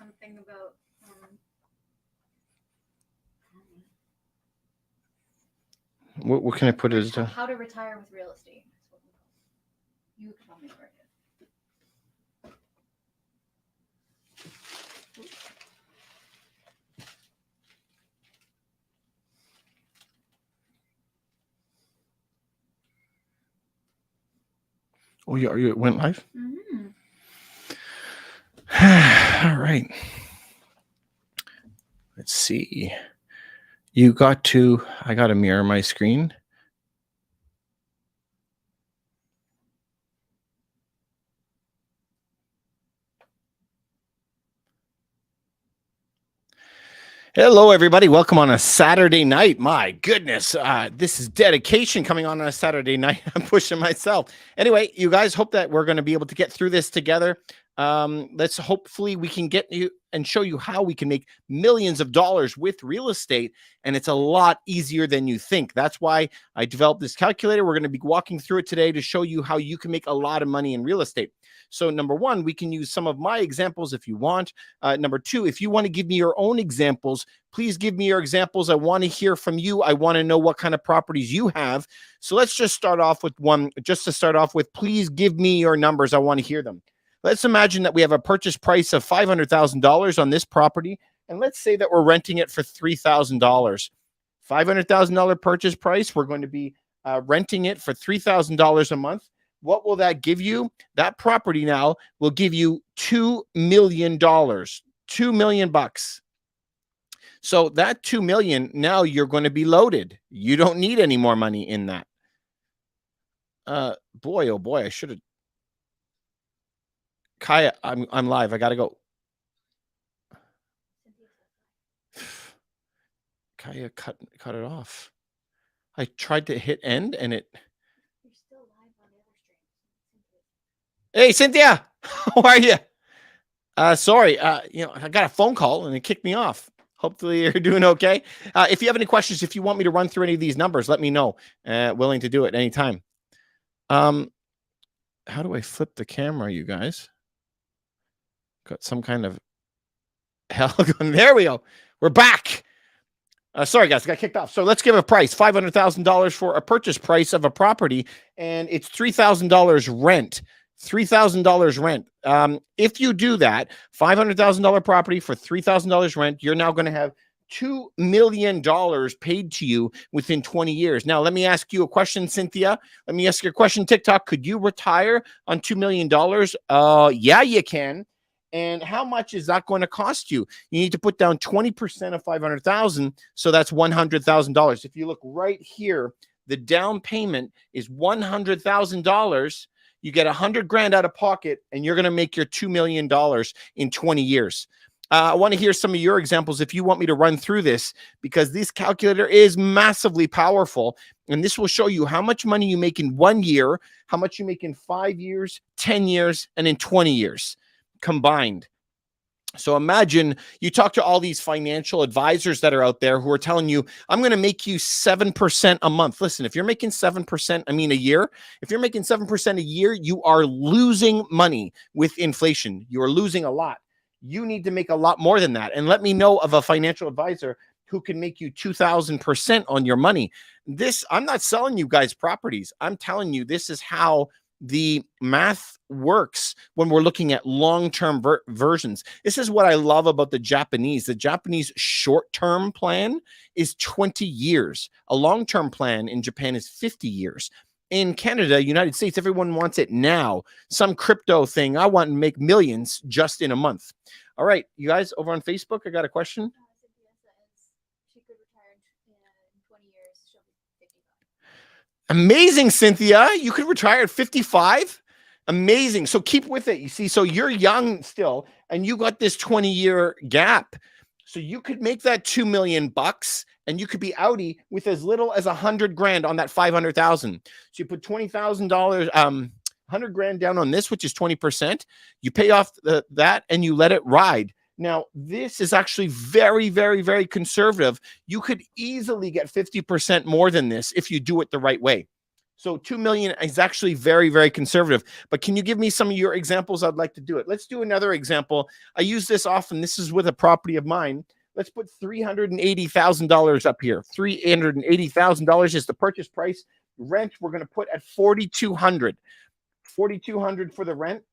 something about what can I put as how to retire with real estate. You tell me where it is. Oh, you went live? Mm-hmm. All right. Let's see. I got to mirror my screen. Hello, everybody. Welcome on a Saturday night. My goodness, this is dedication coming on a Saturday night. I'm pushing myself. Anyway, you guys, hope that we're going to be able to get through this together. Let's hopefully we can get you and show you how we can make millions of dollars with real estate. And it's a lot easier than you think. That's why I developed this calculator. We're going to be walking through it today to show you how you can make a lot of money in real estate. So number one, we can use some of my examples if you want. Number two, if you want to give me your own examples, please give me your examples. I want to hear from you. I want to know what kind of properties you have. So let's just start off with one. Just to start off with, please give me your numbers. I want to hear them. Let's imagine that we have a purchase price of $500,000 on this property. And let's say that we're renting it for $3,000. $500,000 purchase price. We're going to be renting it for $3,000 a month. What will that give you? That property now will give you $2 million, $2 million bucks. So that $2 million, now you're going to be loaded. You don't need any more money in that. Boy, oh boy, I should have. Kaya, I'm live. I got to go. Kaya cut it off. I tried to hit end and it. You're still live on the other stream. Hey, Cynthia, how are you? Sorry, I got a phone call and it kicked me off. Hopefully you're doing okay. If you have any questions, if you want me to run through any of these numbers, let me know. Willing to do it anytime. How do I flip the camera, you guys? Got some kind of hell going. There we go. We're back. Sorry, guys, I got kicked off. So let's give a price, $500,000 for a purchase price of a property, and it's $3,000 rent. $3,000 rent. If you do that, $500,000 property for $3,000 rent, you're now going to have $2 million paid to you within 20 years. Now, let me ask you a question, Cynthia. Let me ask you a question, TikTok. Could you retire on $2 million? Yeah, you can. And how much is that going to cost you? You need to put down 20% of 500,000. So that's $100,000. If you look right here, the down payment is $100,000. You get $100,000 out of pocket, and you're going to make your $2 million in 20 years. I want to hear some of your examples if you want me to run through this, because this calculator is massively powerful. And this will show you how much money you make in 1 year, how much you make in 5 years, 10 years, and in 20 years combined. So imagine you talk to all these financial advisors that are out there who are telling you, I'm going to make you 7% a month. Listen, if you're making 7%, a year, if you're making 7% a year, you are losing money with inflation. You are losing a lot. You need to make a lot more than that. And let me know of a financial advisor who can make you 2,000% on your money. I'm not selling you guys properties. I'm telling you, this is how the math works when we're looking at long-term versions. This is what I love about the Japanese. The Japanese short-term plan is 20 years. A long-term plan in Japan is 50 years. In Canada, United States, everyone wants it now. Some crypto thing. I want to make millions just in a month. All right, you guys over on Facebook, I got a question. She could retire in 20 years. She'll be 55. Amazing, Cynthia. You could retire at 55. Amazing. So keep with it. You see, so you're young still, and you got this 20-year gap. So you could make that $2 million bucks, and you could be outie with as little as $100,000 on that 500,000. So you put $20,000, $100,000 down on this, which is 20%. You pay off that, and you let it ride. Now, this is actually very, very, very conservative. You could easily get 50% more than this if you do it the right way. So 2 million is actually very, very conservative. But can you give me some of your examples? I'd like to do it. Let's do another example. I use this often. This is with a property of mine. Let's put $380,000 up here. $380,000 is the purchase price. Rent, we're going to put at $4,200. $4,200 for the rent.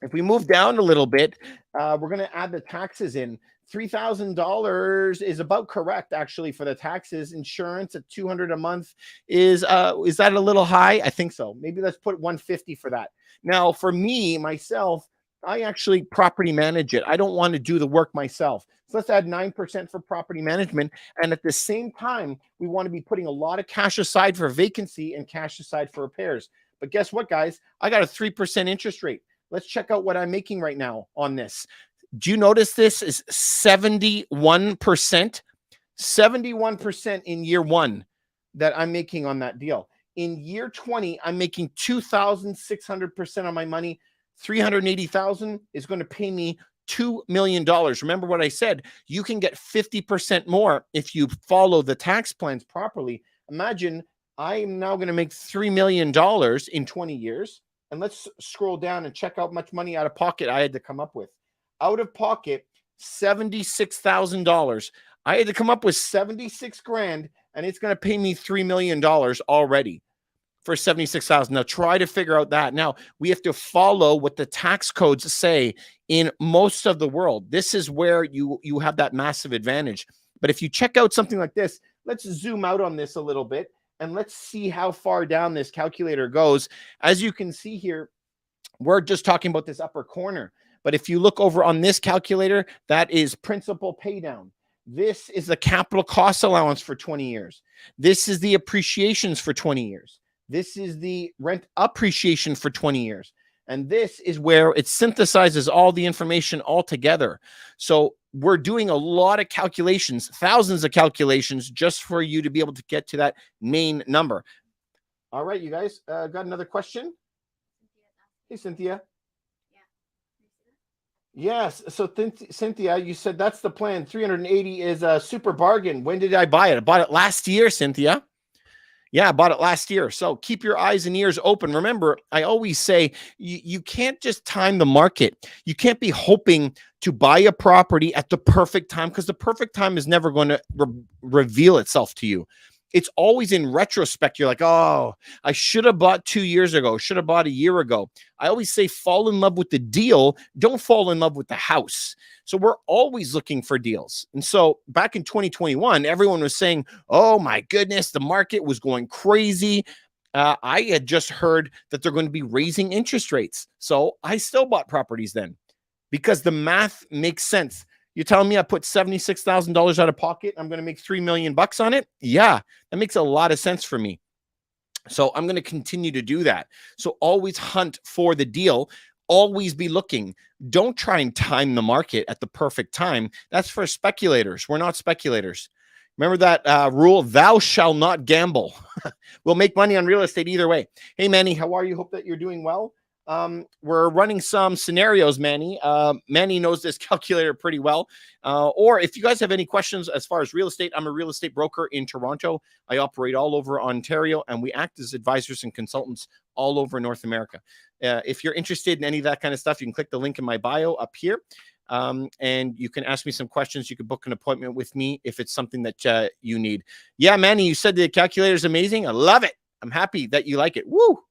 If we move down a little bit, we're going to add the taxes in. $3,000 is about correct, actually, for the taxes. Insurance at $200 a month is that a little high? I think so. Maybe let's put $150 for that. Now, for me, myself, I actually property manage it. I don't want to do the work myself. So let's add 9% for property management. And at the same time, we want to be putting a lot of cash aside for vacancy and cash aside for repairs. But guess what, guys? I got a 3% interest rate. Let's check out what I'm making right now on this. Do you notice this is 71%? 71% in year one that I'm making on that deal. In year 20, I'm making 2,600% on my money. 380,000 is going to pay me $2 million. Remember what I said? You can get 50% more if you follow the tax plans properly. Imagine I'm now going to make $3 million in 20 years. And let's scroll down and check out how much money out of pocket I had to come up with. Out of pocket, $76,000. I had to come up with 76 grand, and it's going to pay me $3 million already for 76,000. Now try to figure out that. Now we have to follow what the tax codes say in most of the world. This is where you have that massive advantage. But if you check out something like this, let's zoom out on this a little bit. And let's see how far down this calculator goes. As you can see here, we're just talking about this upper corner. But if you look over on this calculator, that is principal pay down. This is the capital cost allowance for 20 years. This is the appreciations for 20 years. This is the rent appreciation for 20 years. And this is where it synthesizes all the information all together. So we're doing a lot of calculations, thousands of calculations, just for you to be able to get to that main number. All right, you guys, got another question? Hey, Cynthia. Yes. So Cynthia, you said that's the plan. 380 is a super bargain. When did I buy it? I bought it last year, Cynthia. Yeah, I bought it last year. So keep your eyes and ears open. Remember, I always say you can't just time the market. You can't be hoping to buy a property at the perfect time, because the perfect time is never going to reveal itself to you. It's always in retrospect. You're like, oh, I should have bought 2 years ago, should have bought a year ago. I always say fall in love with the deal. Don't fall in love with the house. So we're always looking for deals. And so back in 2021, everyone was saying, oh my goodness, the market was going crazy. I had just heard that they're going to be raising interest rates. So I still bought properties then, because the math makes sense. You're telling me I put $76,000 out of pocket, I'm going to make $3 million on it? Yeah, that makes a lot of sense for me. So I'm going to continue to do that. So always hunt for the deal. Always be looking. Don't try and time the market at the perfect time. That's for speculators. We're not speculators. Remember that rule, thou shalt not gamble. We'll make money on real estate either way. Hey, Manny, how are you? Hope that you're doing well. We're running some scenarios, Manny. Manny knows this calculator pretty well. Or if you guys have any questions as far as real estate, I'm a real estate broker in Toronto. I operate all over Ontario, and we act as advisors and consultants all over North America. If you're interested in any of that kind of stuff, you can click the link in my bio up here. And you can ask me some questions. You can book an appointment with me if it's something that you need. Yeah, Manny, you said the calculator is amazing. I love it. I'm happy that you like it. Woo!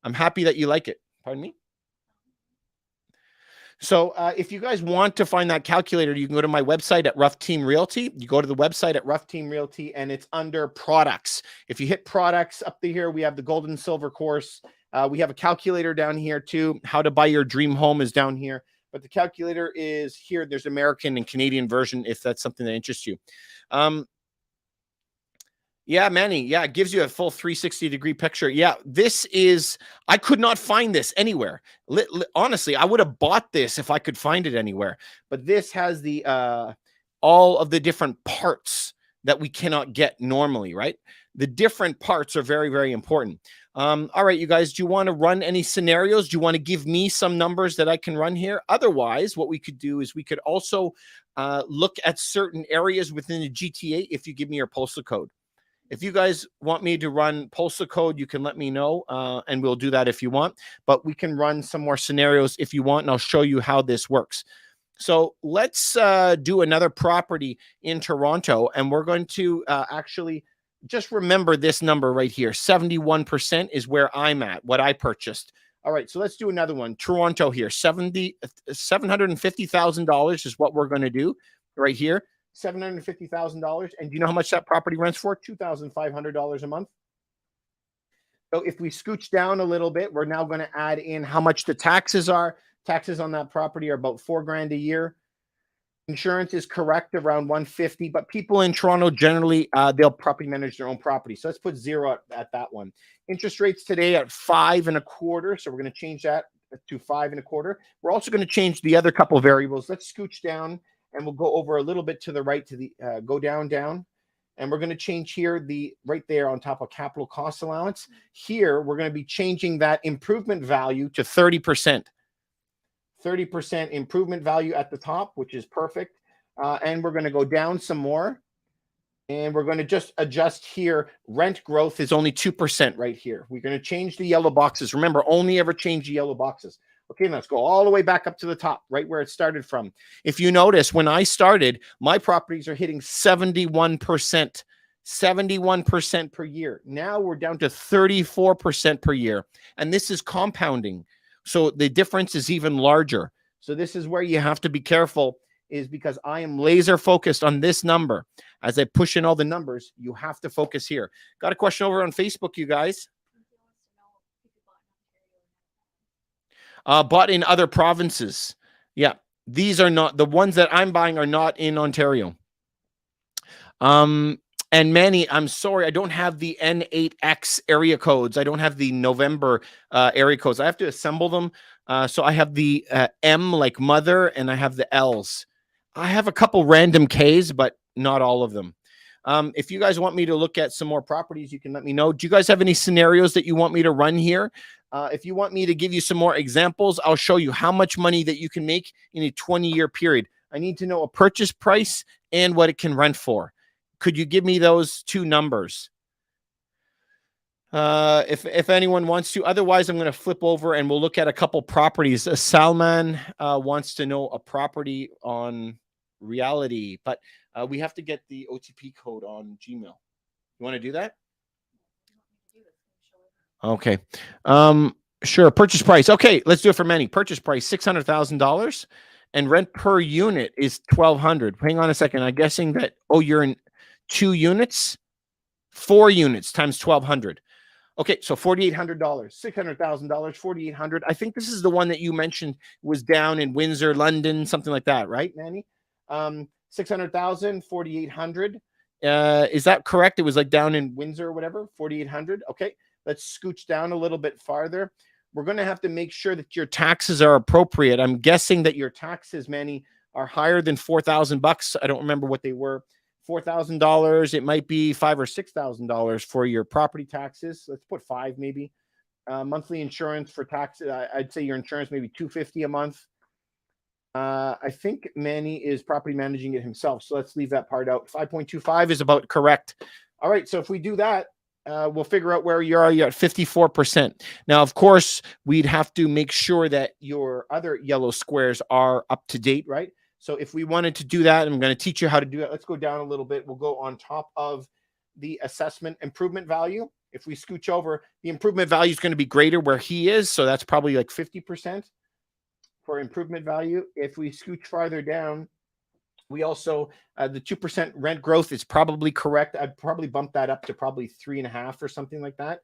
I'm happy that you like it. Pardon me? So if you guys want to find that calculator, you can go to my website at Rough Team Realty. You go to the website at Rough Team Realty, and it's under products. If you hit products up here, we have the gold and silver course. We have a calculator down here too. How to buy your dream home is down here. But the calculator is here. There's American and Canadian version if that's something that interests you. Yeah, Manny. Yeah, it gives you a full 360-degree picture. Yeah, this is, I could not find this anywhere. Honestly, I would have bought this if I could find it anywhere. But this has the all of the different parts that we cannot get normally, right? The different parts are very, very important. All right, you guys, do you want to run any scenarios? Do you want to give me some numbers that I can run here? Otherwise, what we could do is we could also look at certain areas within the GTA if you give me your postal code. If you guys want me to run postal code, you can let me know, and we'll do that if you want. But we can run some more scenarios if you want, and I'll show you how this works. So let's do another property in Toronto, and we're going to actually just remember this number right here. 71% is where I'm at, what I purchased. All right, so let's do another one. Toronto here, $750,000 is what we're going to do right here. $750,000. And do you know how much that property rents for? $2,500 a month. So if we scooch down a little bit, we're now going to add in how much the taxes are. Taxes on that property are about $4,000 a year. Insurance is correct around $150, but people in Toronto generally they'll property manage their own property. So let's put 0 at that one. Interest rates today at 5.25. So we're going to change that to 5.25. We're also going to change the other couple of variables. Let's scooch down and we'll go over a little bit to the right to the go down. And we're going to change here the right there on top of capital cost allowance. Here, we're going to be changing that improvement value to 30%. 30% improvement value at the top, which is perfect. And we're going to go down some more. And we're going to just adjust here. Rent growth is only 2% right here. We're going to change the yellow boxes. Remember, only ever change the yellow boxes. Okay, let's go all the way back up to the top, right where it started from. If you notice, when I started, my properties are hitting 71%. 71% per year. Now we're down to 34% per year. And this is compounding. So the difference is even larger. So this is where you have to be careful, is because I am laser focused on this number. As I push in all the numbers, you have to focus here. Got a question over on Facebook, you guys. Bought in other provinces. Yeah, these are not, the ones that I'm buying are not in Ontario. And Manny, I'm sorry, I don't have the N8X area codes. I don't have the November area codes. I have to assemble them. So I have the M like mother, and I have the L's. I have a couple random Ks, but not all of them. If you guys want me to look at some more properties, you can let me know. Do you guys have any scenarios that you want me to run here? If you want me to give you some more examples, I'll show you how much money that you can make in a 20-year period. I need to know a purchase price and what it can rent for. Could you give me those two numbers? If anyone wants to. Otherwise, I'm going to flip over and we'll look at a couple properties. Salman wants to know a property on Reality, but we have to get the OTP code on Gmail. You want to do that? Okay. Sure. Purchase price. Okay, let's do it for Manny. Purchase price $600,000, and rent per unit is $1,200. Hang on a second. I'm guessing that you're in 2 units, 4 units times $1,200. Okay, so $4,800, $600,000, $4,800. I think this is the one that you mentioned was down in Windsor, London, something like that, right, Manny? $600,000, $4,800. Is that correct? It was like down in Windsor or whatever, $4,800. Okay, let's scooch down a little bit farther. We're going to have to make sure that your taxes are appropriate. I'm guessing that your taxes, Manny, are higher than $4,000. I don't remember what they were. $4,000. It might be $5,000 or $6,000 for your property taxes. Let's put 5 maybe. Monthly insurance for taxes. I'd say your insurance maybe $250 a month. I think Manny is property managing it himself, so let's leave that part out. 5.25 is about correct. All right, so if we do that, we'll figure out where you are. You're at 54%. Now, of course, we'd have to make sure that your other yellow squares are up to date, right? So if we wanted to do that, I'm going to teach you how to do it. Let's go down a little bit. We'll go on top of the assessment improvement value. If we scooch over, the improvement value is going to be greater where he is. So that's probably like 50% for improvement value. If we scooch farther down, we also, the 2% rent growth is probably correct. I'd probably bump that up to probably 3.5 or something like that.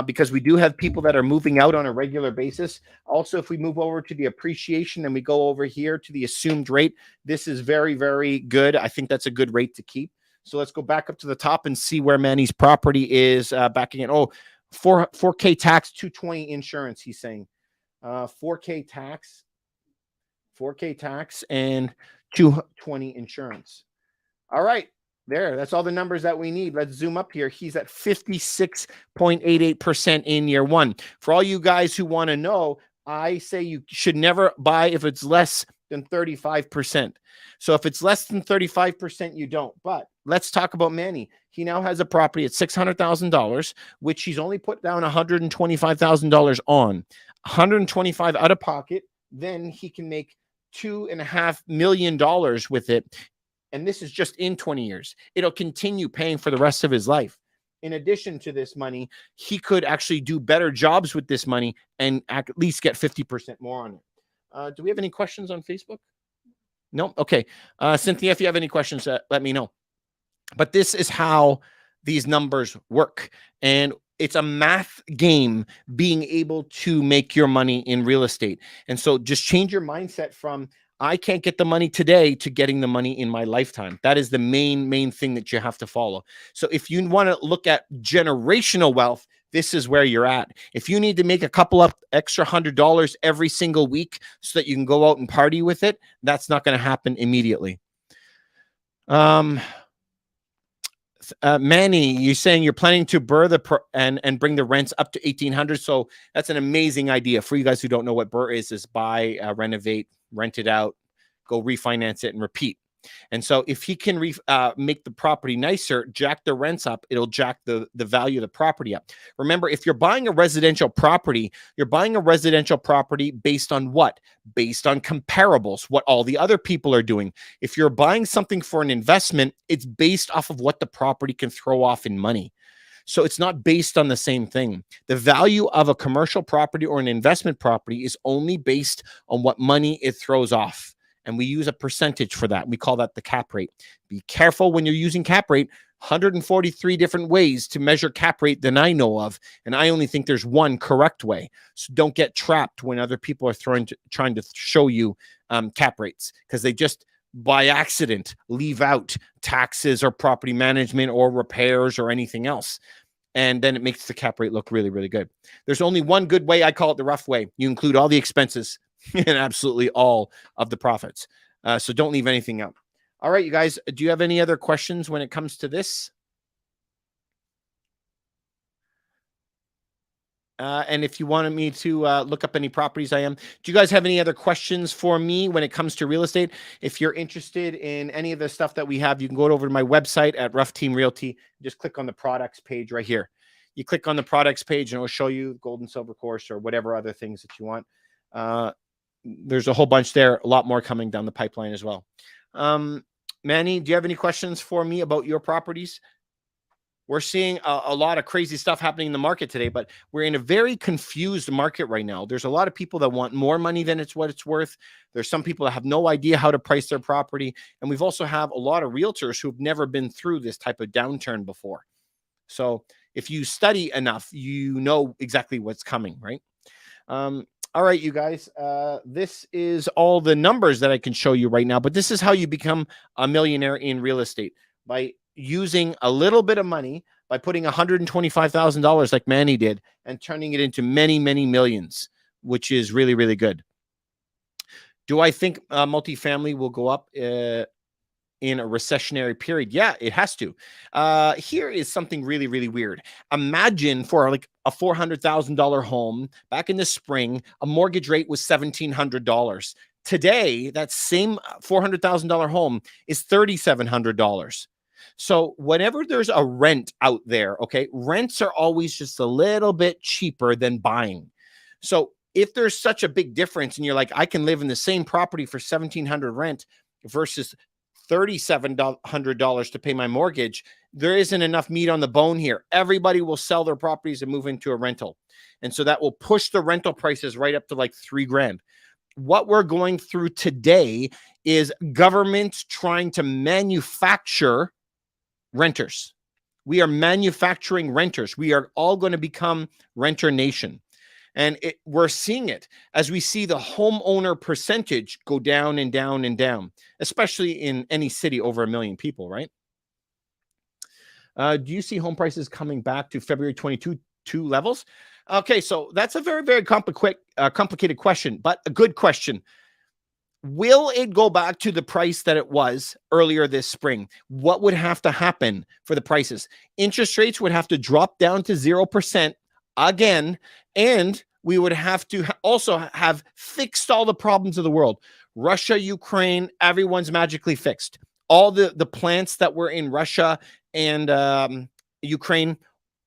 Because we do have people that are moving out on a regular basis. Also, if we move over to the appreciation and we go over here to the assumed rate, this is very, very good. I think that's a good rate to keep. So let's go back up to the top and see where Manny's property is backing in. 4K tax, 220 insurance, he's saying. 4K tax, and 220 insurance. All right. There, that's all the numbers that we need. Let's zoom up here. He's at 56.88% in year 1. For all you guys who want to know, I say you should never buy if it's less than 35%. So if it's less than 35%, you don't. But let's talk about Manny. He now has a property at $600,000, which he's only put down $125,000 on. 125 out of pocket, then he can make $2.5 million with it. And this is just in 20 years. It'll continue paying for the rest of his life. In addition to this money, he could actually do better jobs with this money and at least get 50% more on it. Do we have any questions on Facebook? No? Okay. Cynthia, if you have any questions, let me know. But this is how these numbers work. And it's a math game being able to make your money in real estate. And so just change your mindset from I can't get the money today to getting the money in my lifetime. That is the main thing that you have to follow. So if you want to look at generational wealth, this is where you're at. If you need to make a couple of extra $100 every single week so that you can go out and party with it, that's not going to happen immediately. Manny, you're saying you're planning to BRRRR and bring the rents up to 1,800. So that's an amazing idea. For you guys who don't know what BRRRR is buy, renovate, rent it out, go refinance it, and repeat. And so if he can make the property nicer, jack the rents up, it'll jack the value of the property up. Remember, if you're buying a residential property, you're buying a residential property based on what? Based on comparables, what all the other people are doing. If you're buying something for an investment, it's based off of what the property can throw off in money. So it's not based on the same thing. The value of a commercial property or an investment property is only based on what money it throws off. And we use a percentage for that. We call that the cap rate. Be careful when you're using cap rate. 143 different ways to measure cap rate than I know of. And I only think there's one correct way. So don't get trapped when other people are trying to show you cap rates, because they just by accident leave out taxes or property management or repairs or anything else. And then it makes the cap rate look really, really good. There's only one good way. I call it the rough way. You include all the expenses and absolutely all of the profits. So don't leave anything out. All right, you guys, do you have any other questions when it comes to this? And if you wanted me to look up any properties, I am. Do you guys have any other questions for me when it comes to real estate? If you're interested in any of the stuff that we have, you can go over to my website at Rough Team Realty. Just click on the products page right here. You click on the products page and it will show you gold and silver course or whatever other things that you want. There's a whole bunch there, a lot more coming down the pipeline as well. Manny, do you have any questions for me about your properties? We're seeing a lot of crazy stuff happening in the market today, but we're in a very confused market right now. There's a lot of people that want more money than it's what it's worth. There's some people that have no idea how to price their property. And we've also have a lot of realtors who've never been through this type of downturn before. So if you study enough, you know exactly what's coming, right? All right, you guys, this is all the numbers that I can show you right now, but this is how you become a millionaire in real estate, by using a little bit of money, by putting $125,000 like Manny did and turning it into many, many millions, which is really, really good. Do I think multifamily will go up in a recessionary period? Yeah, it has to. Here is something really, really weird. Imagine for like a $400,000 home back in the spring, a mortgage rate was $1,700. Today, that same $400,000 home is $3,700. So whenever there's a rent out there, okay, rents are always just a little bit cheaper than buying. So if there's such a big difference and you're like, I can live in the same property for $1,700 rent versus $3,700 to pay my mortgage, there isn't enough meat on the bone here. Everybody will sell their properties and move into a rental. And so that will push the rental prices right up to like $3,000. What we're going through today is government trying to manufacture renters. We are manufacturing renters. We are all going to become renter nation. And we're seeing it as we see the homeowner percentage go down and down and down, especially in any city over 1 million people, right? Do you see home prices coming back to February 22 levels? Okay, so that's a very, very complicated question, but a good question. Will it go back to the price that it was earlier this spring? What would have to happen for the prices? Interest rates would have to drop down to 0% again, and we would have to also have fixed all the problems of the world. Russia, Ukraine, everyone's magically fixed. All the plants that were in Russia and Ukraine,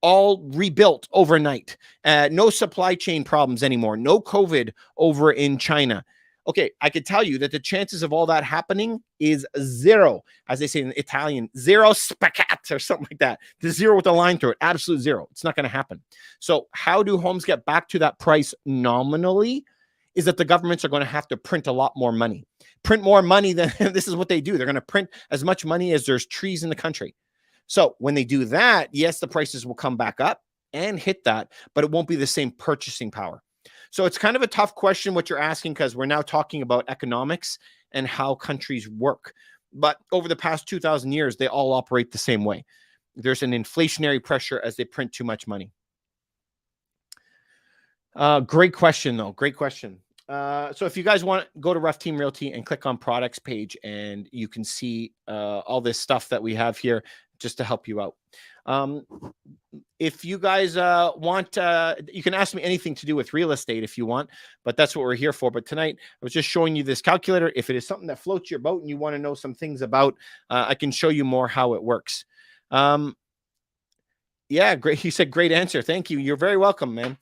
all rebuilt overnight. No supply chain problems anymore. No COVID over in China. Okay, I could tell you that the chances of all that happening is zero, as they say in Italian, zero spaccat or something like that. The zero with a line through it, absolute zero. It's not going to happen. So how do homes get back to that price nominally? Is that the governments are going to have to print a lot more money. Print more money than this is what they do. They're going to print as much money as there's trees in the country. So when they do that, yes, the prices will come back up and hit that, but it won't be the same purchasing power. So it's kind of a tough question what you're asking, because we're now talking about economics and how countries work. But over the past 2,000 years, they all operate the same way. There's an inflationary pressure as they print too much money. Great question, though. Great question. So if you guys want, go to Rough Team Realty and click on products page, and you can see all this stuff that we have here just to help you out. If you guys want, you can ask me anything to do with real estate if you want, but that's what we're here for. But tonight, I was just showing you this calculator. If it is something that floats your boat and you want to know some things about, I can show you more how it works. Yeah, great. He said, great answer. Thank you. You're very welcome, man.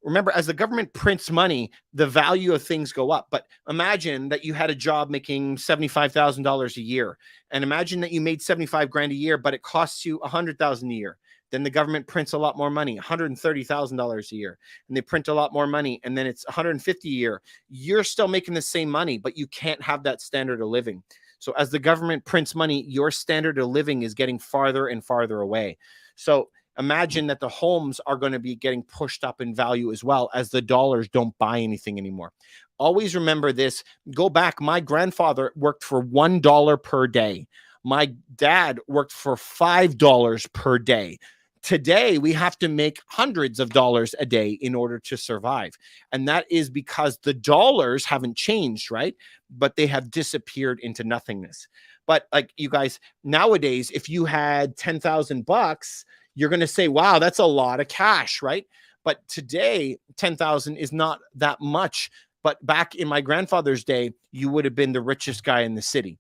Remember, as the government prints money, the value of things go up. But imagine that you had a job making $75,000 a year, and imagine that you made 75 grand a year, but it costs you 100,000 a year. Then the government prints a lot more money, $130,000 a year, and they print a lot more money, and then it's 150 a year. You're still making the same money, but you can't have that standard of living. So as the government prints money, your standard of living is getting farther and farther away. So imagine that the homes are going to be getting pushed up in value as well, as the dollars don't buy anything anymore. Always remember this. Go back. My grandfather worked for $1 per day. My dad worked for $5 per day. Today, we have to make hundreds of dollars a day in order to survive. And that is because the dollars haven't changed, right? But they have disappeared into nothingness. But like you guys, nowadays, if you had 10,000 bucks, you're going to say, wow, that's a lot of cash, right? But today, 10,000 is not that much. But back in my grandfather's day, you would have been the richest guy in the city.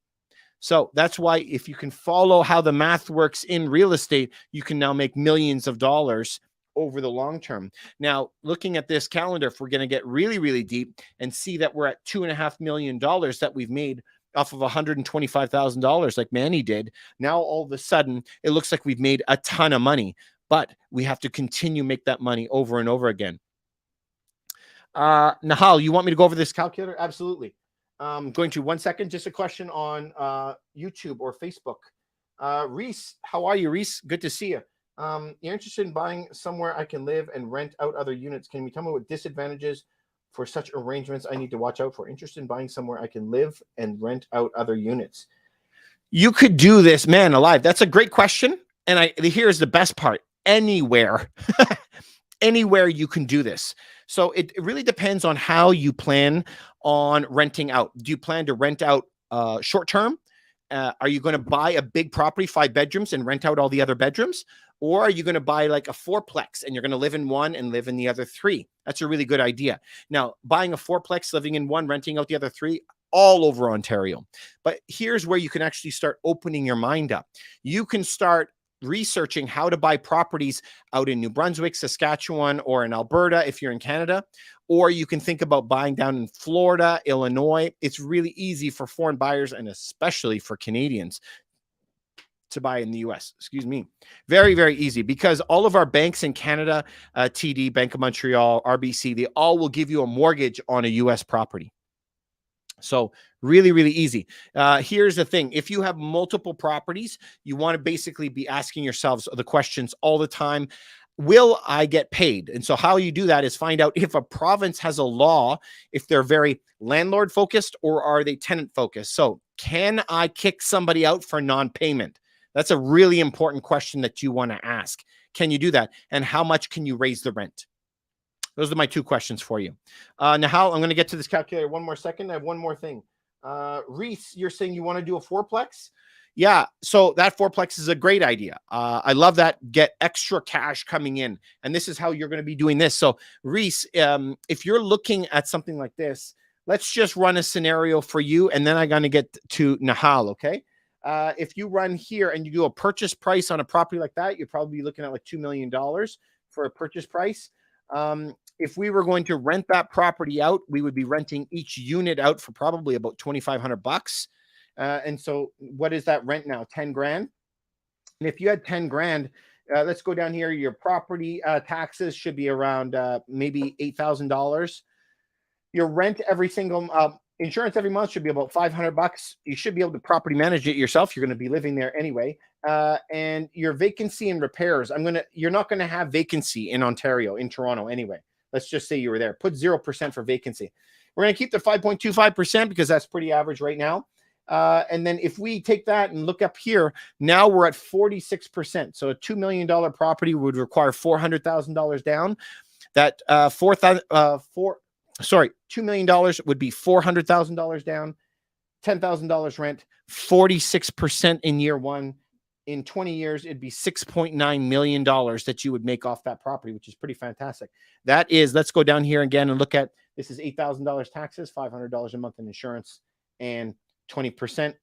So that's why if you can follow how the math works in real estate, you can now make millions of dollars over the long term. Now, looking at this calendar, if we're going to get really, really deep and see that we're at $2.5 million that we've made off of $125,000 like Manny did, now all of a sudden, it looks like we've made a ton of money, but we have to continue make that money over and over again. Nahal, you want me to go over this calculator? Absolutely. Going to 1 second, just a question on YouTube or Facebook. Reese, how are you, Reese? Good to see you. You're interested in buying somewhere I can live and rent out other units. Can you tell me what disadvantages for such arrangements I need to watch out for? Interested in buying somewhere I can live and rent out other units. You could do this, man alive. That's a great question. And here's the best part. Anywhere. Anywhere you can do this. So it really depends on how you plan on renting out. Do you plan to rent out short term? Are you going to buy a big property, 5 bedrooms, and rent out all the other bedrooms? Or are you going to buy like a 4-plex and you're going to live in one and live in the other 3? That's a really good idea. Now, buying a 4-plex, living in one, renting out the other 3, all over Ontario. But here's where you can actually start opening your mind up. You can start researching how to buy properties out in New Brunswick, Saskatchewan, or in Alberta if you're in Canada, or you can think about buying down in Florida, Illinois. It's really easy for foreign buyers and especially for Canadians to buy in the US. Excuse me. Very, very easy because all of our banks in Canada, TD, Bank of Montreal, RBC, they all will give you a mortgage on a US property. So really, really easy. Here's the thing. If you have multiple properties, you want to basically be asking yourselves the questions all the time. Will I get paid? And so how you do that is find out if a province has a law, if they're very landlord focused or are they tenant focused. So can I kick somebody out for non-payment? That's a really important question that you want to ask. Can you do that? And how much can you raise the rent? Those are my 2 questions for you. Nahal, I'm going to get to this calculator 1 more second. I have one more thing. Reese, you're saying you want to do a 4-plex? Yeah, so that 4-plex is a great idea. I love that. Get extra cash coming in. And this is how you're going to be doing this. So Reese, if you're looking at something like this, let's just run a scenario for you, and then I'm going to get to Nahal, okay? If you run here and you do a purchase price on a property like that, you'd probably be looking at like $2 million for a purchase price. If we were going to rent that property out, we would be renting each unit out for probably about $2,500. And so what is that rent now? 10 grand. And if you had 10 grand, let's go down here. Your property taxes should be around maybe $8,000. Your rent every single insurance every month should be about $500. You should be able to property manage it yourself. You're going to be living there anyway. And your vacancy and repairs, you're not going to have vacancy in Ontario, in Toronto anyway. Let's just say you were there. Put 0% for vacancy. We're going to keep the 5.25% because that's pretty average right now. And then if we take that and look up here, now we're at 46%. So a $2 million property would require $400,000 down. That $2 million would be $400,000 down, $10,000 rent, 46% in year one. In 20 years, it'd be $6.9 million that you would make off that property, which is pretty fantastic. That is, let's go down here again and look at, this is $8,000 taxes, $500 a month in insurance, and 20%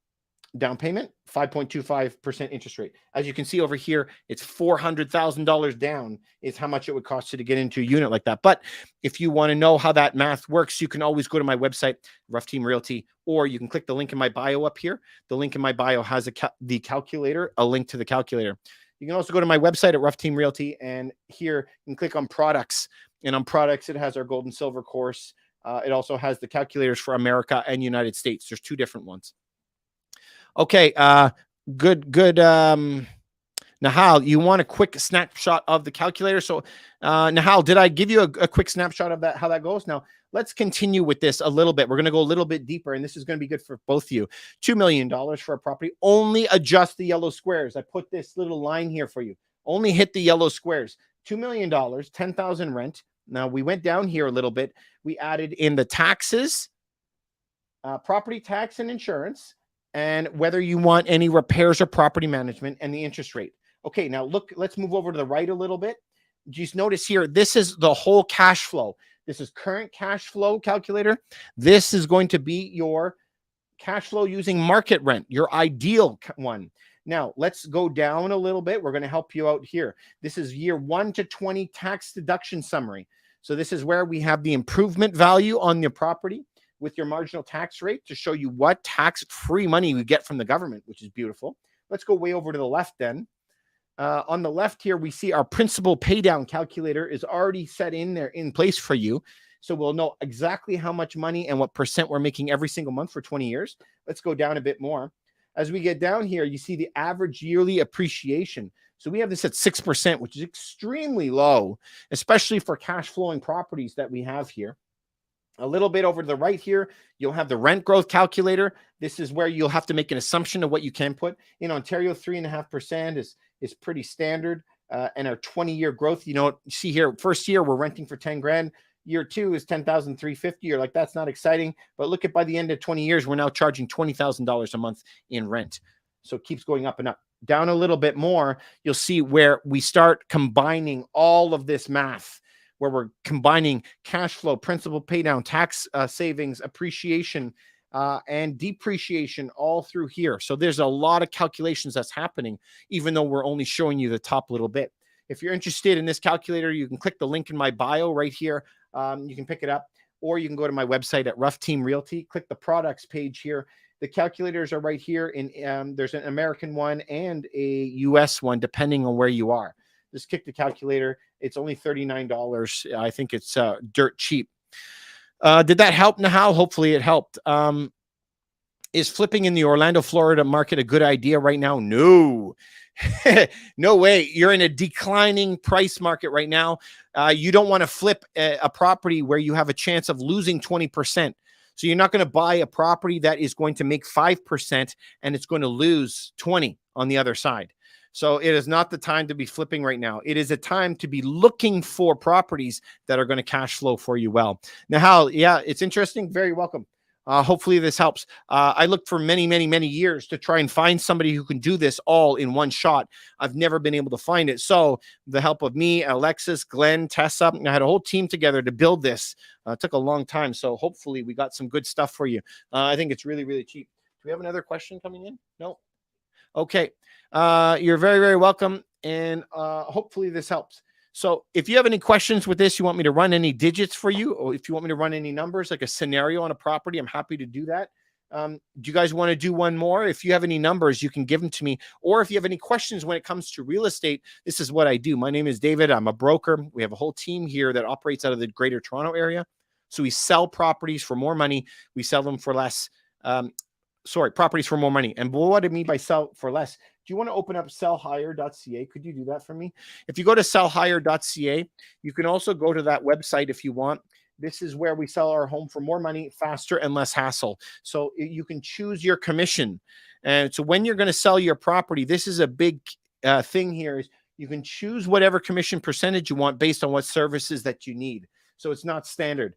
down payment, 5.25% interest rate. As you can see over here, it's $400,000 down is how much it would cost you to get into a unit like that. But if you want to know how that math works, you can always go to my website, Rough Team Realty, or you can click the link in my bio up here. The link in my bio has the calculator, a link to the calculator. You can also go to my website at Rough Team Realty, and here you can click on products. And on products, it has our gold and silver course. It also has the calculators for America and United States. There's two different ones. Okay, good. Nahal, you want a quick snapshot of the calculator? So, Nahal, did I give you a quick snapshot of that, how that goes? Now, let's continue with this a little bit. We're going to go a little bit deeper, and this is going to be good for both of you. $2 million for a property. Only adjust the yellow squares. I put this little line here for you. Only hit the yellow squares. $2 million, $10,000 rent. Now, we went down here a little bit. We added in the taxes, property tax and insurance, and whether you want any repairs or property management, and the interest rate. Okay, now look, let's move over to the right a little bit. Just notice here, this is the whole cash flow. This is current cash flow calculator. This is going to be your cash flow using market rent, your ideal one. Now, let's go down a little bit. We're going to help you out here. This is year 1 to 20 tax deduction summary. So this is where we have the improvement value on your property with your marginal tax rate to show you what tax-free money you get from the government, which is beautiful. Let's go way over to the left then. On the left here, we see our principal paydown calculator is already set in there in place for you. So we'll know exactly how much money and what percent we're making every single month for 20 years. Let's go down a bit more. As we get down here, you see the average yearly appreciation. So we have this at 6%, which is extremely low, especially for cash flowing properties that we have here. A little bit over to the right here, you'll have the rent growth calculator. This is where you'll have to make an assumption of what you can put. In Ontario, 3.5% is pretty standard. And our 20-year growth, you see here, first year, we're renting for 10 grand. Year 2 is 10,350. You're like, that's not exciting. But look at by the end of 20 years, we're now charging $20,000 a month in rent. So it keeps going up and up. Down a little bit more, you'll see where we start combining all of this math, where we're combining cash flow, principal paydown, tax savings, appreciation, and depreciation all through here. So there's a lot of calculations that's happening, even though we're only showing you the top little bit. If you're interested in this calculator, you can click the link in my bio right here. You can pick it up, or you can go to my website at Rough Team Realty. Click the products page here. The calculators are right here. There's an American one and a US one, depending on where you are. Just kick the calculator. It's only $39. I think it's dirt cheap. Did that help, Nahal? Hopefully it helped. Is flipping in the Orlando, Florida market a good idea right now? No. No way. You're in a declining price market right now. You don't want to flip a property where you have a chance of losing 20%. So you're not going to buy a property that is going to make 5% and it's going to lose 20 on the other side. So it is not the time to be flipping right now. It is a time to be looking for properties that are going to cash flow for you well. Nahal, yeah, it's interesting. Very welcome. Hopefully this helps. I looked for many, many, many years to try and find somebody who can do this all in one shot. I've never been able to find it. So the help of me, Alexis, Glenn, Tessa, I had a whole team together to build this. It took a long time. So hopefully we got some good stuff for you. I think it's really, really cheap. Do we have another question coming in? No. Okay. You're very, very welcome. And hopefully this helps. So if you have any questions with this, you want me to run any digits for you, or if you want me to run any numbers, like a scenario on a property, I'm happy to do that. Do you guys want to do one more? If you have any numbers, you can give them to me. Or if you have any questions when it comes to real estate, this is what I do. My name is David. I'm a broker. We have a whole team here that operates out of the Greater Toronto area. So we sell properties for more money. We sell them for less. Properties for more money. And what do I mean by sell for less? Do you want to open up sellhigher.ca? Could you do that for me? If you go to sellhigher.ca, you can also go to that website if you want. This is where we sell our home for more money, faster, and less hassle. So you can choose your commission. And so when you're going to sell your property, this is a big thing here. Is you can choose whatever commission percentage you want based on what services that you need. So it's not standard.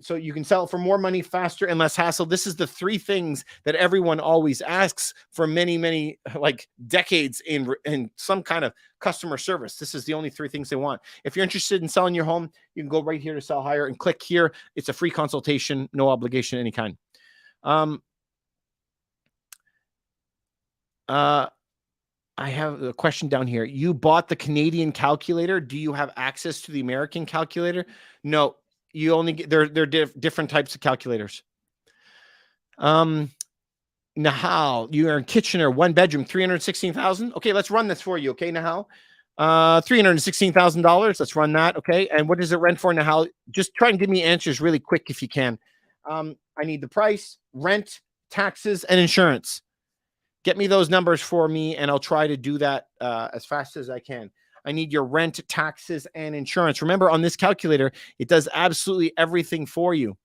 So you can sell it for more money, faster, and less hassle. This is the three things that everyone always asks for many, many like decades in some kind of customer service. This is the only three things they want. If you're interested in selling your home, you can go right here to Sell Higher and click here. It's a free consultation, no obligation, any kind. I have a question down here. You bought the Canadian calculator. Do you have access to the American calculator? No. You only get they're different types of calculators. Nahal, you are in Kitchener, 1 bedroom, 316,000. Okay, let's run this for you. Okay, Nahal, $316,000. Let's run that. Okay, and what does it rent for, Nahal? Just try and give me answers really quick if you can. I need the price, rent, taxes, and insurance. Get me those numbers for me, and I'll try to do that as fast as I can. I need your rent, taxes, and insurance. Remember, on this calculator, it does absolutely everything for you.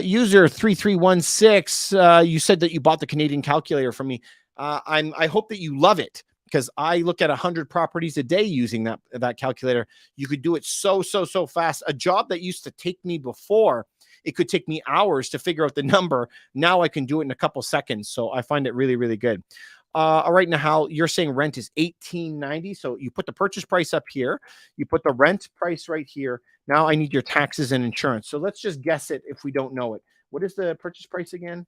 User 3316, you said that you bought the Canadian calculator from me. I hope that you love it, because I look at 100 properties a day using that calculator. You could do it so fast. A job that used to take me before, it could take me hours to figure out the number. Now I can do it in a couple seconds. So I find it really, really good. All right, Nahal, you're saying rent is $1,890. So you put the purchase price up here. You put the rent price right here. Now I need your taxes and insurance. So let's just guess it if we don't know it. What is the purchase price again?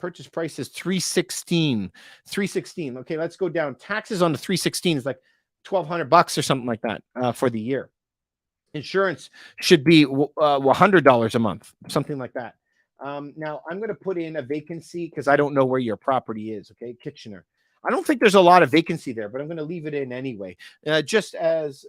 Purchase price is $316. $316. Okay, let's go down. Taxes on the $316 is like $1,200 or something like that for the year. Insurance should be $100 a month, something like that. Now I'm going to put in a vacancy because I don't know where your property is. Okay, Kitchener. I don't think there's a lot of vacancy there, but I'm going to leave it in anyway, just as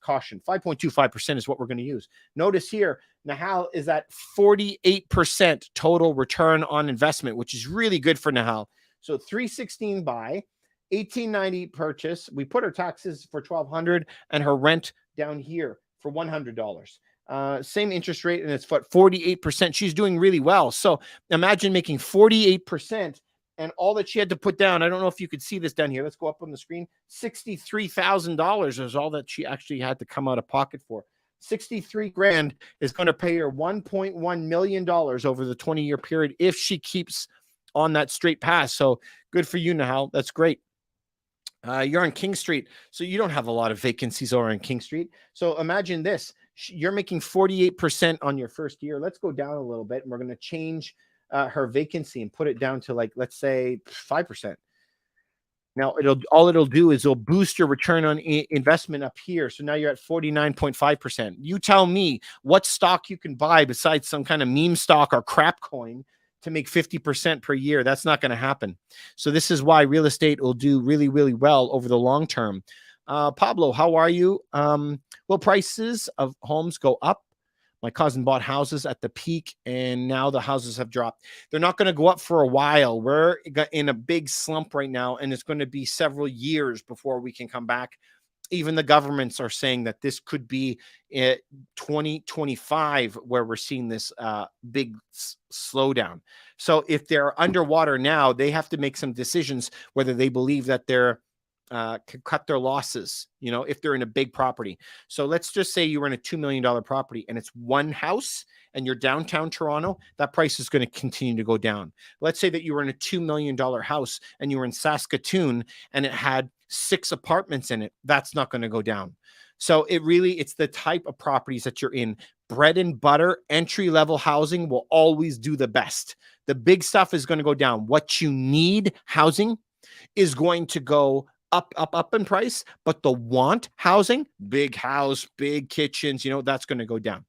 caution. 5.25% is what we're going to use. Notice here, Nahal is at 48% total return on investment, which is really good for Nahal. So 316 buy, 1890 purchase. We put her taxes for $1,200 and her rent down here for $100. Same interest rate, and it's 48%. She's doing really well. So imagine making 48%, and all that she had to put down, I don't know if you could see this down here. Let's go up on the screen. $63,000 is all that she actually had to come out of pocket for. 63 grand is going to pay her $1.1 million over the 20-year period if she keeps on that straight path. So good for you, Nahal. That's great. You're on King Street, so you don't have a lot of vacancies over on King Street. So imagine this. You're making 48% on your first year. Let's go down a little bit, and we're going to change her vacancy and put it down to, like, let's say 5%. Now, all it'll do is it'll boost your return on investment up here. So now you're at 49.5%. You tell me what stock you can buy besides some kind of meme stock or crap coin to make 50% per year. That's not going to happen. So this is why real estate will do really, really well over the long term. Pablo, how are you? Will prices of homes go up? My cousin bought houses at the peak, and now the houses have dropped. They're not going to go up for a while. We're in a big slump right now, and it's going to be several years before we can come back. Even the governments are saying that this could be 2025 where we're seeing this big slowdown. So if they're underwater now, they have to make some decisions whether they believe that they're could cut their losses, you know, if they're in a big property. So let's just say you were in a $2 million property and it's one house and you're downtown Toronto, that price is going to continue to go down. Let's say that you were in a $2 million house and you were in Saskatoon and it had 6 apartments in it. That's not going to go down. So it's the type of properties that you're in. Bread and butter, entry-level housing will always do the best. The big stuff is going to go down. What you need housing is going to go up in price, but the want housing, big house, big kitchens, you know, that's going to go down.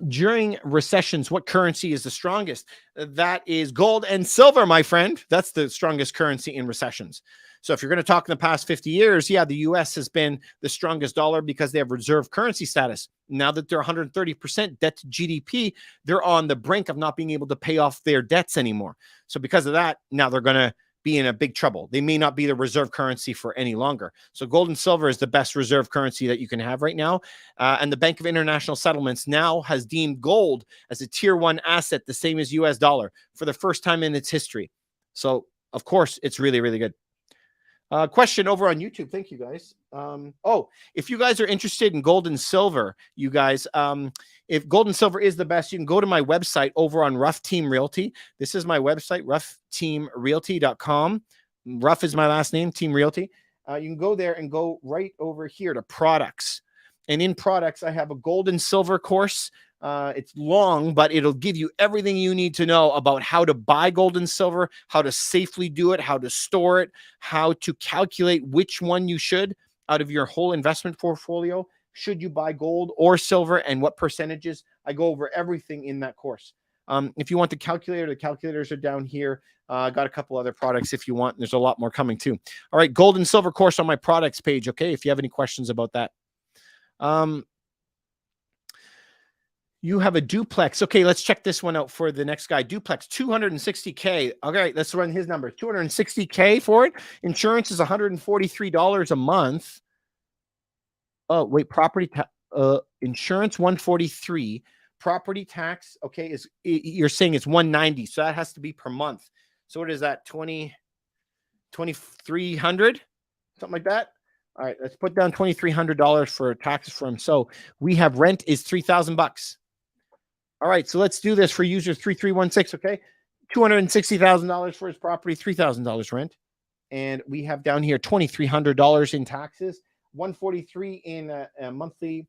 During recessions, what currency is the strongest? That is gold and silver, my friend. That's the strongest currency in recessions. So if you're going to talk in the past 50 years, yeah, the US has been the strongest dollar because they have reserve currency status. Now that they're 130% debt to GDP, they're on the brink of not being able to pay off their debts anymore. So because of that, now they're going to be in a big trouble. They may not be the reserve currency for any longer. So gold and silver is the best reserve currency that you can have right now. And the Bank of International Settlements now has deemed gold as a tier 1 asset, the same as US dollar, for the first time in its history. So of course, it's really, really good. Question over on YouTube. Thank you, guys. If you guys are interested in gold and silver, you guys, if gold and silver is the best, you can go to my website over on Rough Team Realty. This is my website, roughteamrealty.com. Rough is my last name, Team Realty. You can go there and go right over here to products. And in products, I have a gold and silver course. It's long, but it'll give you everything you need to know about how to buy gold and silver, how to safely do it, how to store it, how to calculate which one you should out of your whole investment portfolio. Should you buy gold or silver and what percentages? I go over everything in that course. If you want the calculators are down here. I got a couple other products if you want. There's a lot more coming too. All right, gold and silver course on my products page. Okay, if you have any questions about that. You have a duplex. Okay, let's check this one out for the next guy. Duplex, 260K. Okay, let's run his numbers. 260K for it. Insurance is $143 a month. Oh, wait, insurance 143. Property tax, okay, you're saying it's 190. So that has to be per month. So what is that? 2,300? Something like that. All right, let's put down $2,300 for taxes for him. So we have rent is $3,000. All right, so let's do this for user 3316, okay? $260,000 for his property, $3,000 rent. And we have down here $2,300 in taxes, $143 in monthly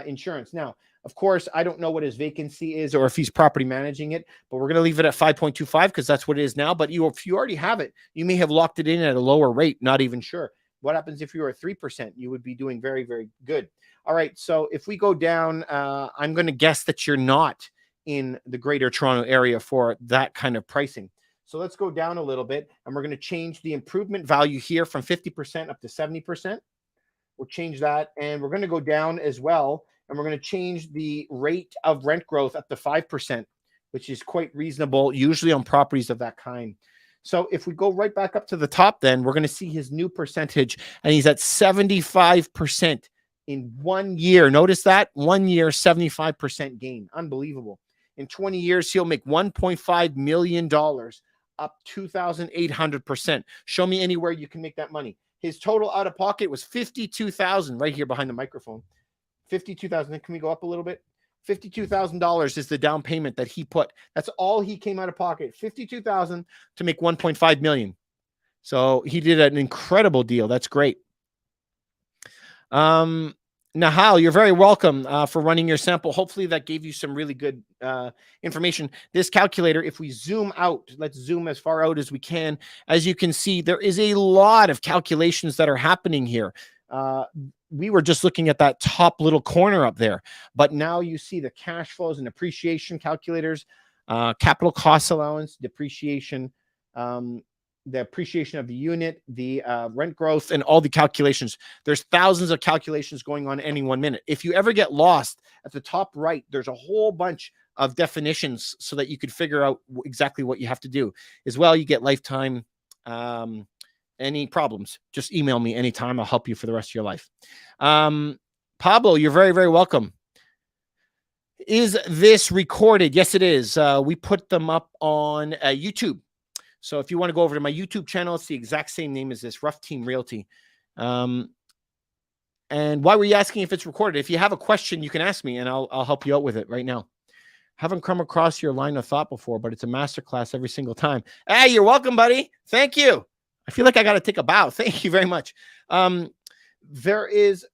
insurance. Now, of course, I don't know what his vacancy is or if he's property managing it, but we're going to leave it at 5.25 because that's what it is now. But if you already have it, you may have locked it in at a lower rate, not even sure. What happens if you were at 3%? You would be doing very, very good. All right, so if we go down, I'm going to guess that you're not in the greater Toronto area for that kind of pricing. So let's go down a little bit, and we're going to change the improvement value here from 50% up to 70%. We'll change that, and we're going to go down as well, and we're going to change the rate of rent growth up to 5%, which is quite reasonable, usually on properties of that kind. So if we go right back up to the top, then we're going to see his new percentage, and he's at 75% in 1 year. Notice that 1 year, 75% gain. Unbelievable. In 20 years, he'll make $1.5 million, up 2,800%. Show me anywhere you can make that money. His total out of pocket was $52,000 right here behind the microphone. $52,000. Can we go up a little bit? $52,000 is the down payment that he put. That's all he came out of pocket. $52,000 to make $1.5 million. So he did an incredible deal. That's great. Nahal, you're very welcome for running your sample. Hopefully that gave you some really good information. This calculator, if we zoom out, let's zoom as far out as we can. As you can see, there is a lot of calculations that are happening here. We were just looking at that top little corner up there, but now you see the cash flows and appreciation calculators, capital cost allowance, depreciation, the appreciation of the unit, the rent growth, and all the calculations. There's thousands of calculations going on any 1 minute. If you ever get lost, at the top right, there's a whole bunch of definitions so that you could figure out exactly what you have to do. As well, you get lifetime. Any problems, just email me anytime. I'll help you for the rest of your life. Pablo, you're very, very welcome. Is this recorded? Yes, it is. We put them up on YouTube. So if you want to go over to my YouTube channel, it's the exact same name as this, Rough Team Realty. And why were you asking if it's recorded? If you have a question, you can ask me and I'll help you out with it right now. Haven't come across your line of thought before, but it's a masterclass every single time. Hey, you're welcome, buddy. Thank you. I feel like I got to take a bow. Thank you very much. There is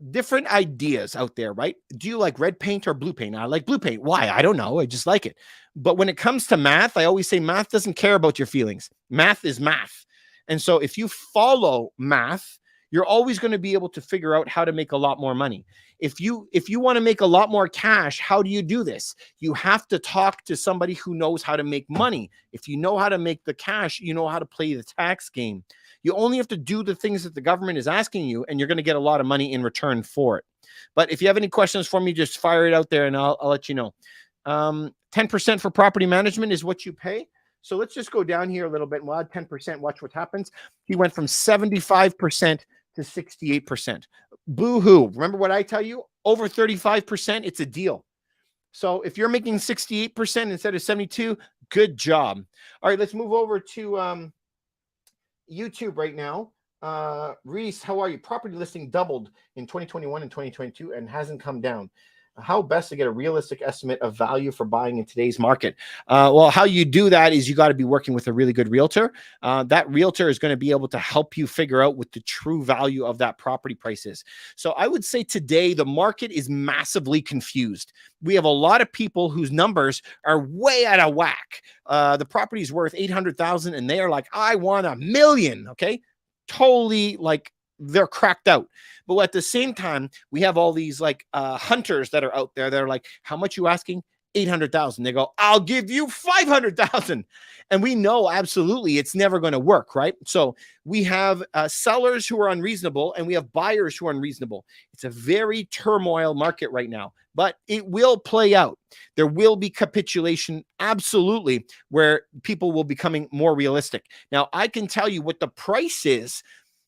different ideas out there, right? Do you like red paint or blue paint? I like blue paint. Why? I don't know. I just like it. But when it comes to math, I always say math doesn't care about your feelings. Math is math. And so if you follow math, you're always going to be able to figure out how to make a lot more money. If you want to make a lot more cash, how do you do this? You have to talk to somebody who knows how to make money. If you know how to make the cash, you know how to play the tax game. You only have to do the things that the government is asking you, and you're going to get a lot of money in return for it. But if you have any questions for me, just fire it out there and I'll let you know. 10% for property management is what you pay. So let's just go down here a little bit and we'll add 10%. Watch what happens. He went from 75% to 68%. Boo-hoo. Remember what I tell you? Over 35%, it's a deal. So if you're making 68% instead of 72, good job. All right, let's move over to YouTube right now. Reese, how are you? Property listing doubled in 2021 and 2022 and hasn't come down. How best to get a realistic estimate of value for buying in today's market? Well, how you do that is you got to be working with a really good realtor. That realtor is going to be able to help you figure out what the true value of that property price is. So I would say today the market is massively confused. We have a lot of people whose numbers are way out of whack. The property is worth 800,000 and they are like, I want $1 million. Okay. Totally like they're cracked out. But at the same time, we have all these like hunters that are out there that are like, how much you asking? 800,000. They go, I'll give you 500,000. And we know absolutely it's never going to work, right? So we have sellers who are unreasonable and we have buyers who are unreasonable. It's a very turmoil market right now, but it will play out. There will be capitulation, absolutely, where people will be becoming more realistic. Now, I can tell you what the price is,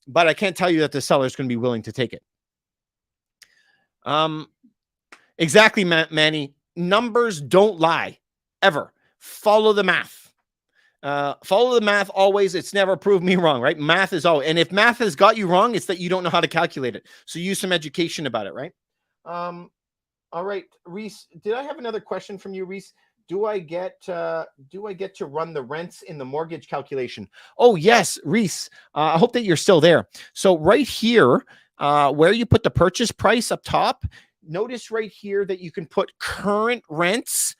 but I can't tell you that the seller is going to be willing to take it. Exactly, Manny. Numbers don't lie, ever. Follow the math. Follow the math always. It's never proved me wrong, right? Math is always. And if math has got you wrong, it's that you don't know how to calculate it. So use some education about it, right? All right, Reese. Did I have another question from you, Reese? Do I get to run the rents in the mortgage calculation? Oh, yes, Reese. I hope that you're still there. So right here, where you put the purchase price up top, notice right here that you can put current rents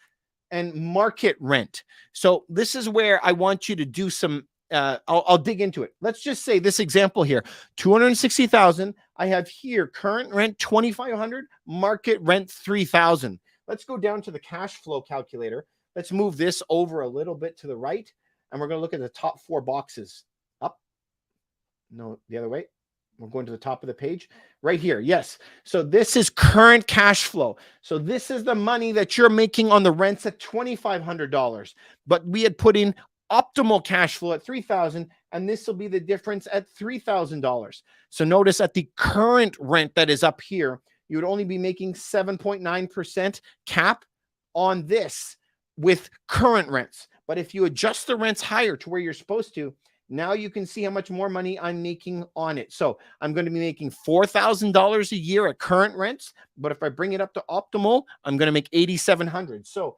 and market rent. So this is where I want you to do some, I'll dig into it. Let's just say this example here, 260,000. I have here current rent 2,500, market rent 3,000. Let's go down to the cash flow calculator. Let's move this over a little bit to the right. And we're going to look at the top 4 boxes. Up. No, the other way. We're going to the top of the page right here. Yes. So this is current cash flow. So this is the money that you're making on the rents at $2,500. But we had put in optimal cash flow at $3,000. And this will be the difference at $3,000. So notice at the current rent that is up here, you would only be making 7.9% cap on this with current rents. But if you adjust the rents higher to where you're supposed to, now you can see how much more money I'm making on it. So I'm going to be making $4,000 a year at current rents. But if I bring it up to optimal, I'm going to make $8,700. So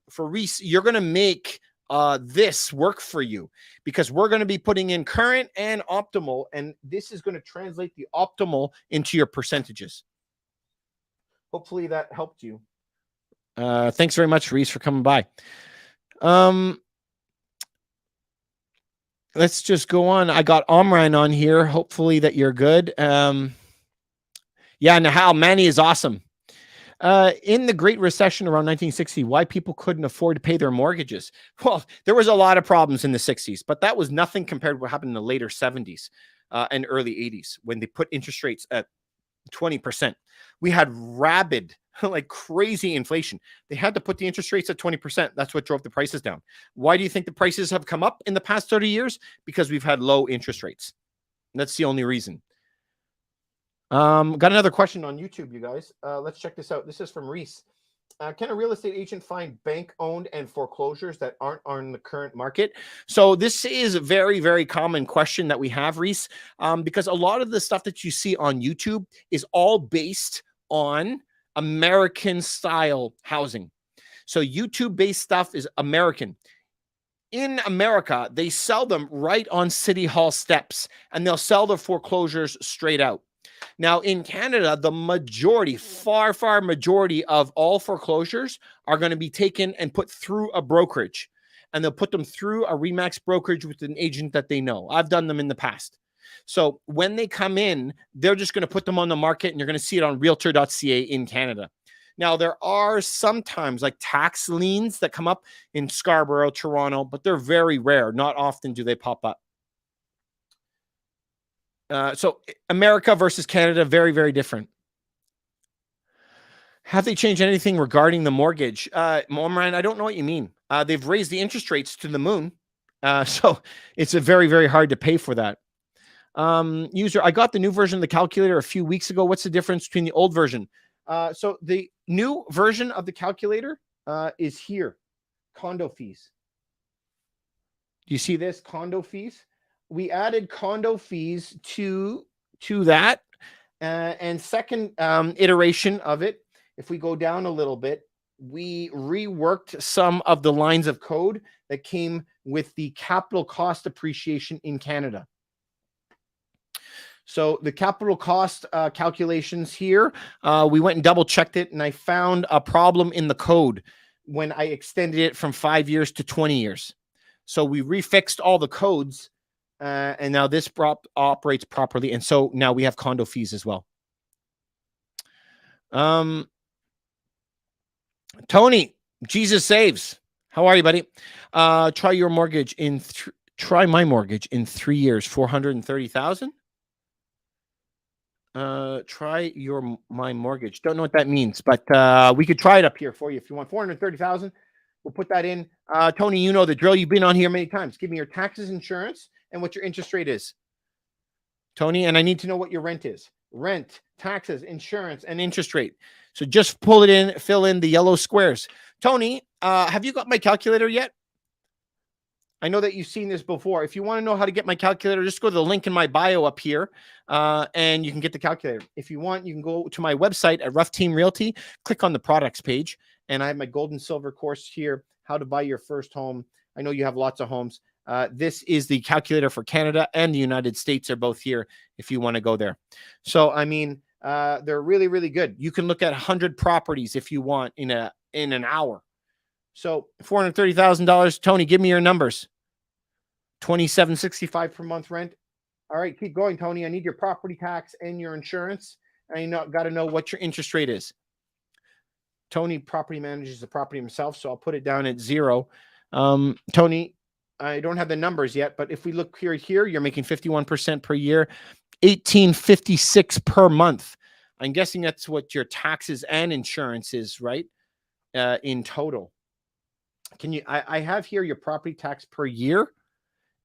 for Reese, you're going to make this work for you because we're going to be putting in current and optimal. And this is going to translate the optimal into your percentages. Hopefully that helped you. Thanks very much, Reese, for coming by. Let's just go on. I got Omran on here. Hopefully that you're good. Yeah, Nahal, Manny is awesome. In the Great Recession around 1960, why people couldn't afford to pay their mortgages? Well, there was a lot of problems in the 60s, but that was nothing compared to what happened in the later 70s and early 80s when they put interest rates at 20%. We had rabid, like crazy inflation. They had to put the interest rates at 20%. That's what drove the prices down. Why do you think the prices have come up in the past 30 years? Because we've had low interest rates. That's the only reason. Got another question on YouTube, you guys. Let's check this out. This is from Reese. Can a real estate agent find bank-owned and foreclosures that aren't on the current market? So this is a very, very common question that we have, Reese, because a lot of the stuff that you see on YouTube is all based on American-style housing. So YouTube-based stuff is American. In America, they sell them right on City Hall steps, and they'll sell the foreclosures straight out. Now, in Canada, the majority, far, far majority of all foreclosures are going to be taken and put through a brokerage. And they'll put them through a Remax brokerage with an agent that they know. I've done them in the past. So when they come in, they're just going to put them on the market, and you're going to see it on realtor.ca in Canada. Now, there are sometimes like tax liens that come up in Scarborough, Toronto, but they're very rare. Not often do they pop up. So America versus Canada, very, very different. Have they changed anything regarding the mortgage? Moran, I don't know what you mean. They've raised the interest rates to the moon. So it's a very, very hard to pay for that. User, I got the new version of the calculator a few weeks ago. What's the difference between the old version? So the new version of the calculator is here. Condo fees. Do you see this? Condo fees. We added condo fees to that. And second iteration of it, if we go down a little bit, we reworked some of the lines of code that came with the capital cost appreciation in Canada. So the capital cost calculations here, we went and double checked it, and I found a problem in the code when I extended it from 5 years to 20 years. So we refixed all the codes, and now this operates properly. And so now we have condo fees as well. Tony, Jesus saves. How are you, buddy? Try your mortgage in try my mortgage in 3 years, 430,000. Try my mortgage. Don't know what that means, but we could try it up here for you if you want. 430,000. We'll put that in. Tony, you know the drill. You've been on here many times. Give me your taxes, insurance, and what your interest rate is. Tony, and I need to know what your rent is. Rent, taxes, insurance, and interest rate. So just pull it in, fill in the yellow squares. Tony, have you got my calculator yet? I know that you've seen this before. If you want to know how to get my calculator, just go to the link in my bio up here, and you can get the calculator. If you want, you can go to my website at Rough Team Realty, click on the products page, and I have my gold and silver course here, how to buy your first home. I know you have lots of homes. This is the calculator for Canada and the United States are both here if you want to go there. So, I mean, they're really, really good. You can look at 100 properties if you want in an hour. So $430,000. Tony, give me your numbers. $27.65 per month rent. All right, keep going, Tony. I need your property tax and your insurance. And I got to know what your interest rate is. Tony property manages the property himself, so I'll put it down at 0. Tony, I don't have the numbers yet, but if we look here, you're making 51% per year, $1,856 per month. I'm guessing that's what your taxes and insurance is, right? In total. Can you? I have here your property tax per year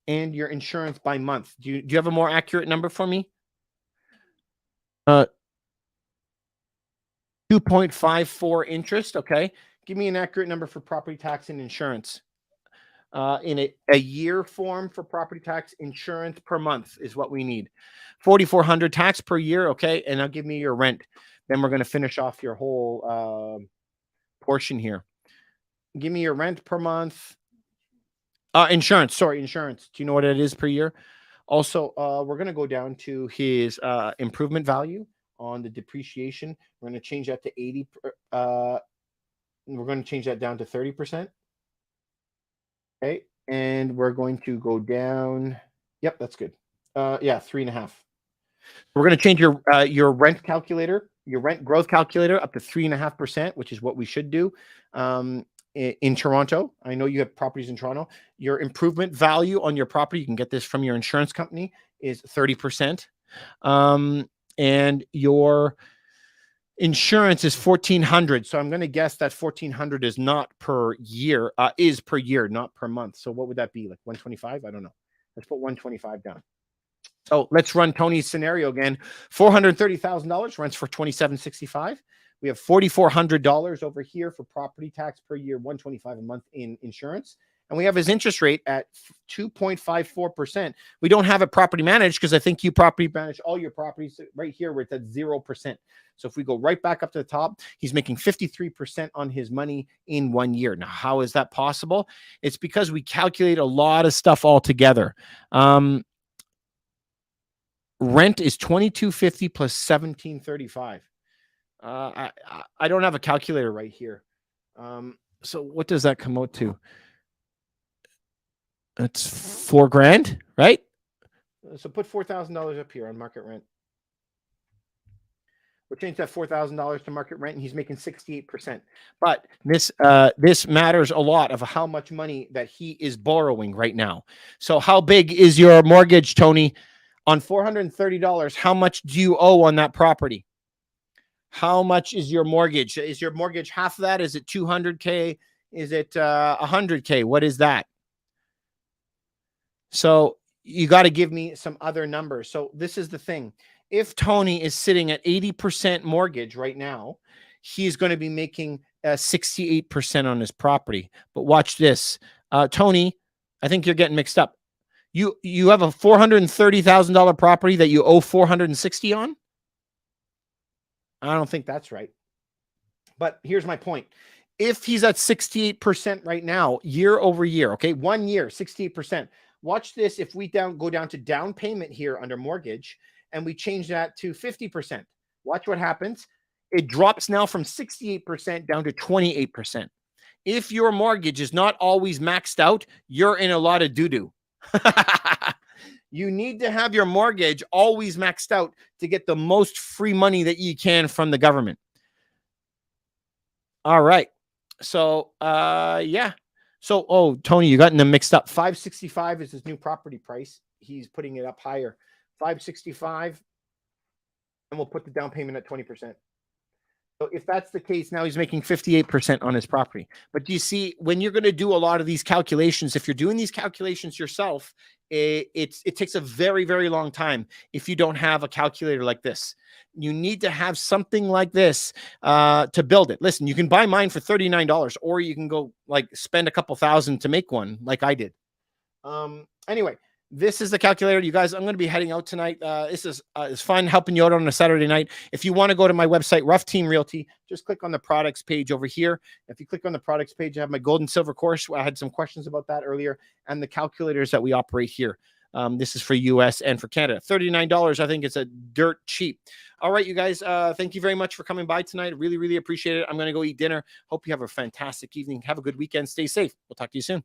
and your insurance by month. Do you have a more accurate number for me? 2.54 interest. Okay. Give me an accurate number for property tax and insurance. In a year form for property tax, insurance per month is what we need. $4,400 tax per year. Okay. And now give me your rent. Then we're going to finish off your whole portion here. Give me your rent per month. Insurance. Sorry, insurance. Do you know what it is per year? Also, we're going to go down to his improvement value on the depreciation. We're going to change that to 80. We're going to change that down to 30%. Okay. And we're going to go down. Yep, that's good. Yeah, 3.5. We're going to change your rent calculator, your rent growth calculator up to 3.5%, which is what we should do. In Toronto, I know you have properties in Toronto. Your improvement value on your property, you can get this from your insurance company, is 30%. And your insurance is $1,400. So I'm going to guess that $1,400 is not per year, is per year, not per month. So what would that be? Like 125? I don't know. Let's put 125 down. So let's run Tony's scenario again. $430,000 rents for $27.65. We have $4,400 over here for property tax per year, $125 a month in insurance. And we have his interest rate at 2.54%. We don't have it property managed because I think you property manage all your properties right here where it's at 0%. So if we go right back up to the top, he's making 53% on his money in 1 year. Now, how is that possible? It's because we calculate a lot of stuff all together. Rent is $2,250 plus $1,735. I don't have a calculator right here. So what does that come out to? That's $4,000, right? So put $4,000 up here on market rent. We'll change that $4,000 to market rent, and he's making 68%. But this matters a lot of how much money that he is borrowing right now. So how big is your mortgage, Tony? On $430, how much do you owe on that property? How much is your mortgage? Is your mortgage half of that? Is it $200K? Is it $100K? What is that? So you got to give me some other numbers. So this is the thing. If Tony is sitting at 80% mortgage right now, he's going to be making 68% on his property. But watch this. Tony, I think you're getting mixed up. You have a $430,000 property that you owe $460 on? I don't think that's right. But here's my point. If he's at 68% right now, year over year, okay, 1 year, 68%. Watch this. If we go down to down payment here under mortgage and we change that to 50%, watch what happens. It drops now from 68% down to 28%. If your mortgage is not always maxed out, you're in a lot of doo-doo. You need to have your mortgage always maxed out to get the most free money that you can from the government. All right. So, yeah. So, oh, Tony, you got them mixed up. 565 is his new property price. He's putting it up higher. 565, and we'll put the down payment at 20%. So if that's the case, now he's making 58% on his property. But do you see, when you're going to do a lot of these calculations, if you're doing these calculations yourself, it takes a very, very long time if you don't have a calculator like this. You need to have something like this to build it. Listen, you can buy mine for $39, or you can go like spend a couple thousand to make one like I did. Anyway, this is the calculator. You guys, I'm going to be heading out tonight. This is it's fun helping you out on a Saturday night. If you want to go to my website, Rough Team Realty, just click on the products page over here. If you click on the products page, I have my gold and silver course. I had some questions about that earlier, and the calculators that we operate here. This is for US and for Canada. $39. I think it's a dirt cheap. All right, you guys, thank you very much for coming by tonight. Really, really appreciate it. I'm going to go eat dinner. Hope you have a fantastic evening. Have a good weekend. Stay safe. We'll talk to you soon.